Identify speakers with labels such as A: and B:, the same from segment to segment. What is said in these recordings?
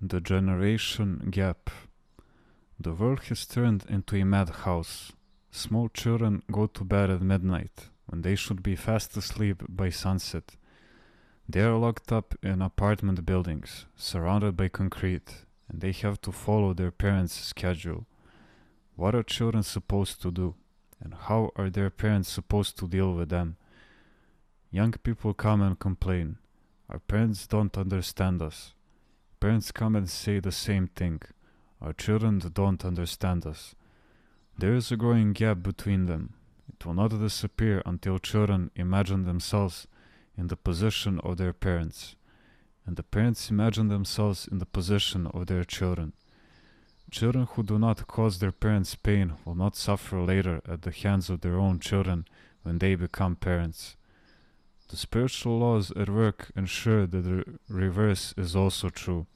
A: The generation gap. The world has turned into a madhouse. Small children go to bed at midnight when they should be fast asleep by sunset. They are locked up in apartment buildings, surrounded by concrete, and they have to follow their parents' schedule. What are children supposed to do? And how are their parents supposed to deal with them? Young people come and complain. Our parents don't understand us. Parents come and say the same thing. Our children don't understand us. There is a growing gap between them. It will not disappear until children imagine themselves in the position of their parents, and the parents imagine themselves in the position of their children. Children who do not cause their parents pain will not suffer later at the hands of their own children when they become parents. The spiritual laws at work ensure that the reverse is also true.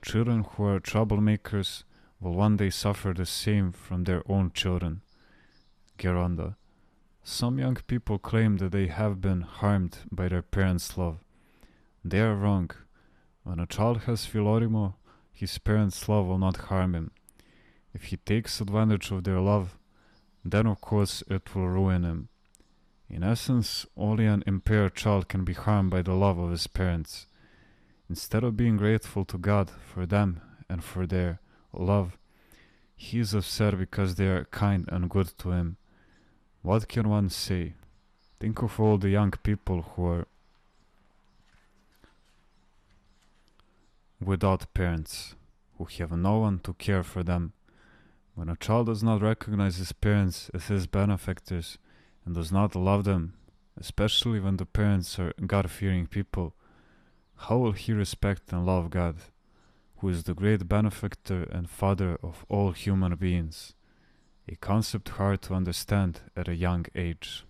A: Children who are troublemakers will one day suffer the same from their own children. Geronda. Some young people claim that they have been harmed by their parents' love. They are wrong. When a child has philorimo, his parents' love will not harm him. If he takes advantage of their love, then of course it will ruin him. In essence, only an impaired child can be harmed by the love of his parents. Instead of being grateful to God for them and for their love, he is upset because they are kind and good to him. What can one say? Think of all the young people who are without parents, who have no one to care for them. When a child does not recognize his parents as his benefactors and does not love them, especially when the parents are God-fearing people, how will he respect and love God, who is the great benefactor and father of all human beings? A concept hard to understand at a young age.